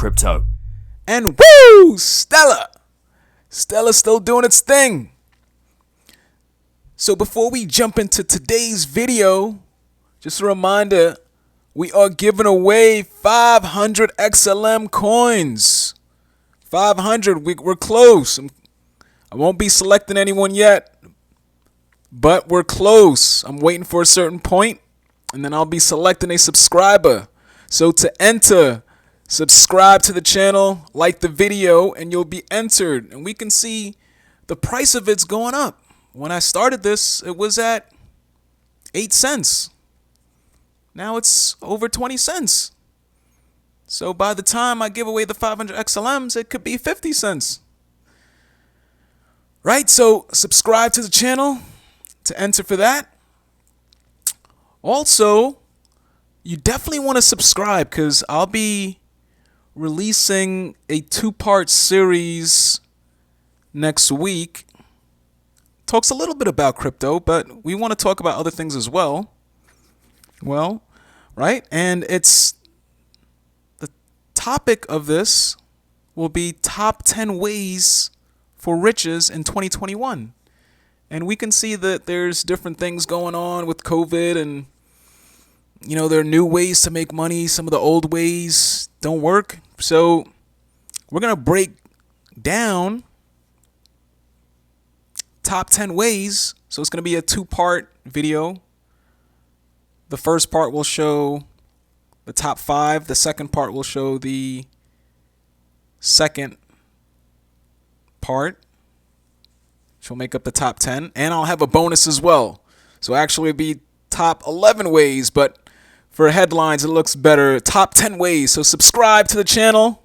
crypto. And woo! Stellar! Stella's still doing its thing. So before we jump into today's video, just a reminder, we are giving away 500 XLM coins. 500, we're close. I won't be selecting anyone yet, but we're close. I'm waiting for a certain point, and then I'll be selecting a subscriber. So to enter, subscribe to the channel, like the video, and you'll be entered. And we can see the price of it's going up. When I started this, it was at 8 cents. Now it's over 20 cents. So by the time I give away the 500 XLMs, it could be 50 cents. Right? So subscribe to the channel to enter for that. Also, you definitely want to subscribe because I'll be releasing a 2-part series next week. Talks a little bit about crypto, but we want to talk about other things as well. Well, right? And it's the topic of this will be top 10 ways for riches in 2021. And we can see that there's different things going on with COVID, and there are new ways to make money. Some of the old ways don't work. So we're going to break down top 10 ways. So it's going to be a 2-part video. The first part will show the top 5. The second part will show the second part, which will make up the top 10. And I'll have a bonus as well. So actually it'll be top 11 ways, but for headlines it looks better. Top 10 ways. So subscribe to the channel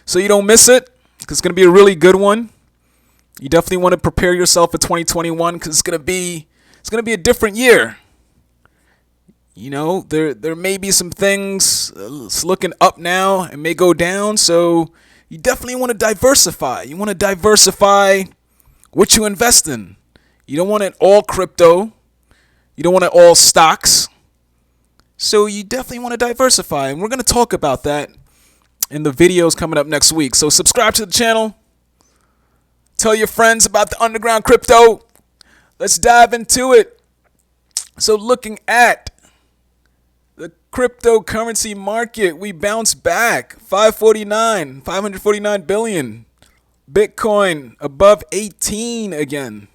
so you don't miss it, because it's going to be a really good one. You definitely want to prepare yourself for 2021 because it's going to be a different year. There may be some things it's looking up now and may go down, so you definitely want to diversify. You want to diversify what you invest in. You don't want it all crypto. You don't want it all stocks. So you definitely want to diversify, and we're going to talk about that in the videos coming up next week. So subscribe to the channel. Tell your friends about the underground crypto. Let's dive into it. So looking at the cryptocurrency market, we bounced back. 549 billion. Bitcoin above 18 again.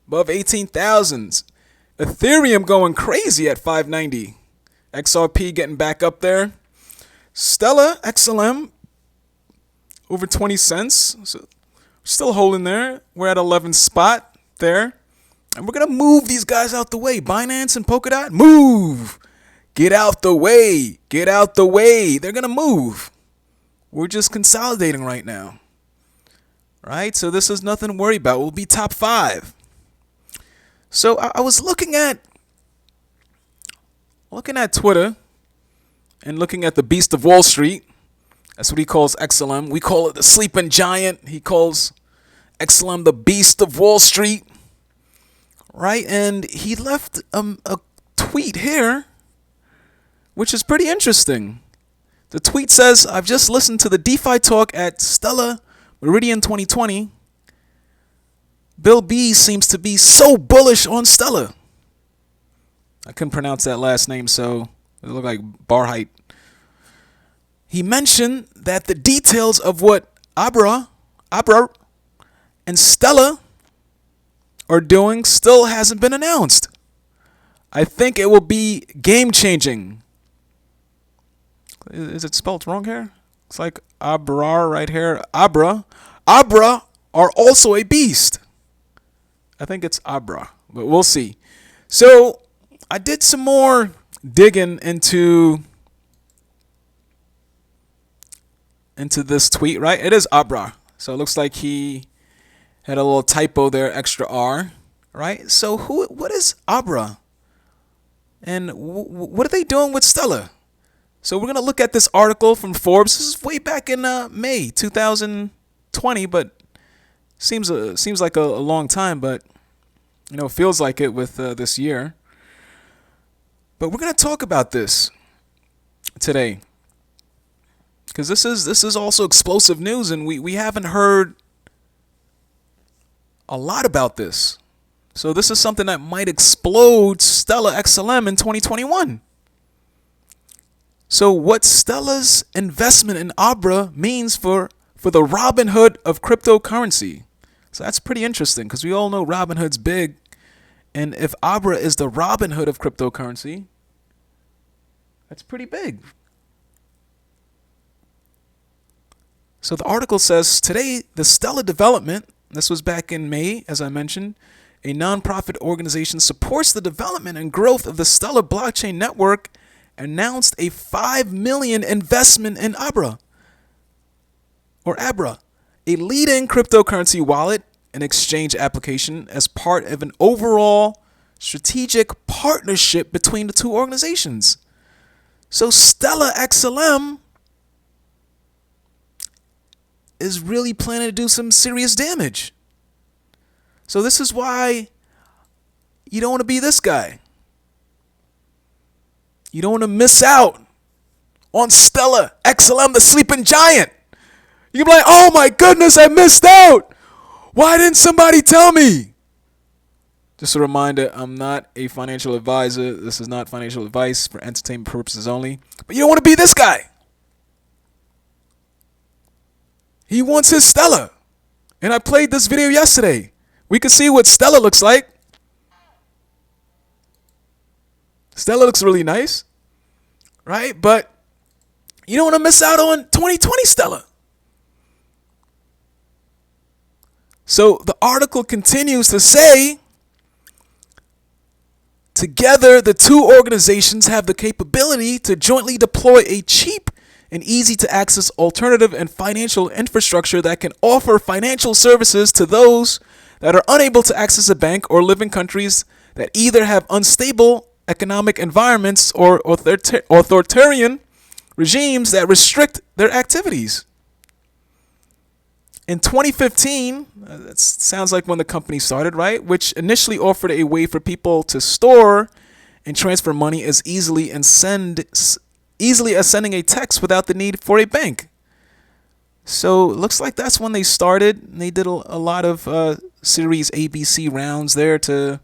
Above 18,000. Ethereum going crazy at 590. XRP getting back up there. Stellar, XLM, over 20 cents. So still holding there. We're at 11th spot there. And we're going to move these guys out the way. Binance and Polkadot, move. Get out the way. Get out the way. They're going to move. We're just consolidating right now. Right? So this is nothing to worry about. We'll be top 5. So I was looking at Twitter and looking at the Beast of Wall Street. That's what he calls XLM. We call it the sleeping giant. He calls XLM the Beast of Wall Street. Right? And he left a tweet here, which is pretty interesting. The tweet says, I've just listened to the DeFi talk at Stellar Meridian 2020. Bill B seems to be so bullish on Stellar. I couldn't pronounce that last name, so it looked like Barhite. He mentioned that the details of what Abra and Stellar are doing still hasn't been announced. I think it will be game-changing. Is it spelled wrong here? It's like Abra right here. Abra are also a beast. I think it's Abra, but we'll see. So I did some more digging into this tweet, right? It is Abra. So it looks like he had a little typo there, extra R, right? So what is Abra? And what are they doing with Stellar? So we're going to look at this article from Forbes. This is way back in May 2020, but seems like a long time, but it feels like it with this year. But we're going to talk about this today. because this is also explosive news, and we haven't heard a lot about this. So this is something that might explode Stellar XLM in 2021. So what Stellar's investment in Abra means for the Robinhood of cryptocurrency. So that's pretty interesting, because we all know Robinhood's big. And if Abra is the Robinhood of cryptocurrency, that's pretty big. So the article says, today, the Stellar Development, this was back in May, as I mentioned, a nonprofit organization supports the development and growth of the Stellar blockchain network, announced a $5 million investment in Abra, a leading cryptocurrency wallet and exchange application, as part of an overall strategic partnership between the two organizations. So Stellar XLM is really planning to do some serious damage. So this is why you don't want to be this guy. You don't want to miss out on Stellar XLM, the sleeping giant. You can be like, oh my goodness, I missed out. Why didn't somebody tell me? Just a reminder, I'm not a financial advisor. This is not financial advice, for entertainment purposes only. But you don't want to be this guy. He wants his Stellar. And I played this video yesterday. We can see what Stellar looks like. Stellar looks really nice, right? But you don't want to miss out on 2020 Stellar. So the article continues to say, together, the two organizations have the capability to jointly deploy a cheap and easy to access alternative and financial infrastructure that can offer financial services to those that are unable to access a bank or live in countries that either have unstable economic environments or authoritarian regimes that restrict their activities. In 2015, that sounds like when the company started, right? Which initially offered a way for people to store and transfer money as easily as sending a text without the need for a bank. So it looks like that's when they started. They did a lot of Series ABC rounds there to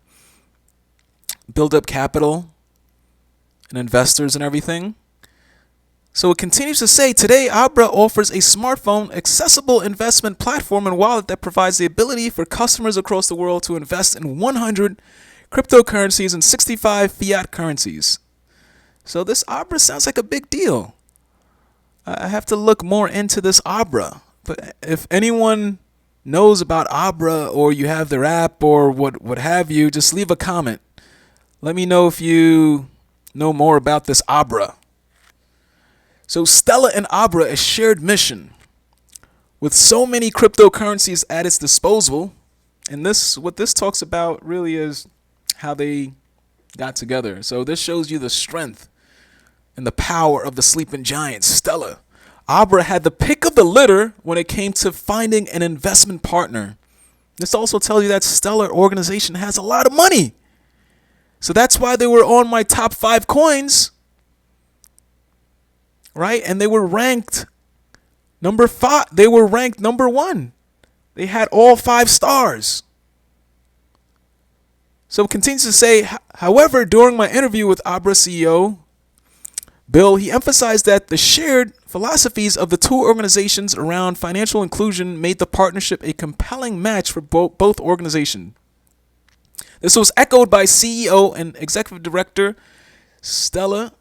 build up capital and investors and everything. So it continues to say, today Abra offers a smartphone accessible investment platform and wallet that provides the ability for customers across the world to invest in 100 cryptocurrencies and 65 fiat currencies. So this Abra sounds like a big deal. I have to look more into this Abra. But if anyone knows about Abra, or you have their app or what have you, just leave a comment. Let me know if you know more about this Abra. So Stellar and Abra, a shared mission. With so many cryptocurrencies at its disposal, and what this talks about really is how they got together. So this shows you the strength and the power of the sleeping giant, Stellar. Abra had the pick of the litter when it came to finding an investment partner. This also tells you that Stellar organization has a lot of money. So that's why they were on my top 5 coins. Right? And they were ranked number 5. They were ranked number 1. They had all 5 stars. So it continues to say, however, during my interview with Abra CEO Bill, he emphasized that the shared philosophies of the two organizations around financial inclusion made the partnership a compelling match for both organizations. This was echoed by CEO and Executive Director, Stellar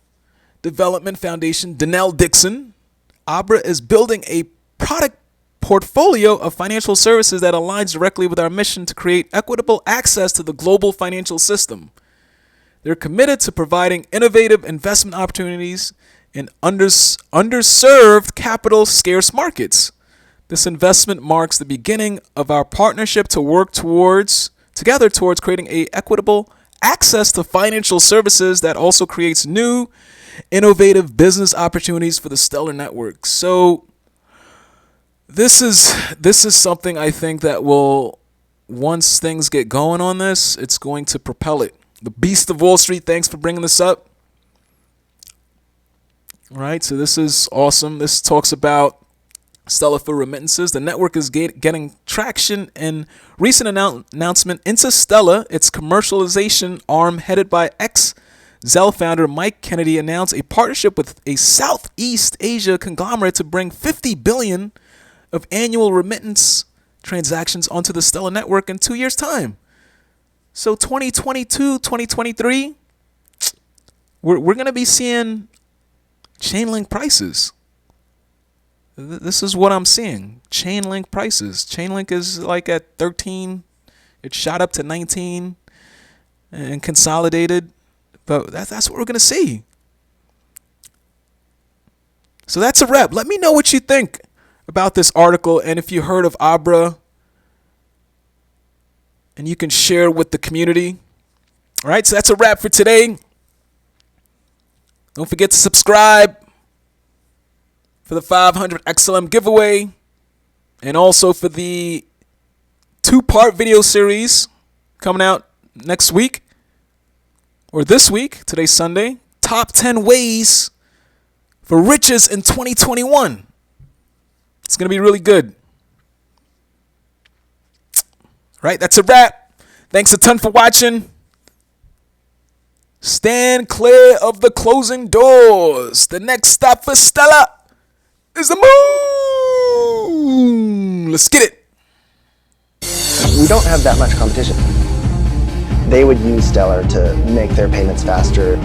Development Foundation, Danelle Dixon. Abra is building a product portfolio of financial services that aligns directly with our mission to create equitable access to the global financial system. They're committed to providing innovative investment opportunities in underserved capital scarce markets. This investment marks the beginning of our partnership to work together towards creating a equitable access to financial services that also creates new innovative business opportunities for the Stellar network. So this is something I think that will, once things get going on this, it's going to propel it. The Beast of Wall Street, thanks for bringing this up. Right, so this is awesome. This talks about Stellar for remittances. The network is getting traction in recent announcement into Stellar, its commercialization arm headed by ex-Zelle founder Mike Kennedy, announced a partnership with a Southeast Asia conglomerate to bring 50 billion of annual remittance transactions onto the Stellar network in 2 years' time. So 2022, 2023, we're going to be seeing Chainlink prices. This is what I'm seeing. Chainlink prices. Chainlink is like at 13. It shot up to 19 and consolidated. But that's what we're going to see. So that's a wrap. Let me know what you think about this article and if you heard of Abra. And you can share with the community. All right, so that's a wrap for today. Don't forget to subscribe for the 500 XLM giveaway, and also for the 2-part video series coming out next week or this week. Today's Sunday. Top 10 ways for riches in 2021. It's going to be really good. Right, that's a wrap. Thanks a ton for watching. Stand clear of the closing doors. The next stop for Stellar is the moon. Let's get it. We don't have that much competition. They would use Stellar to make their payments faster.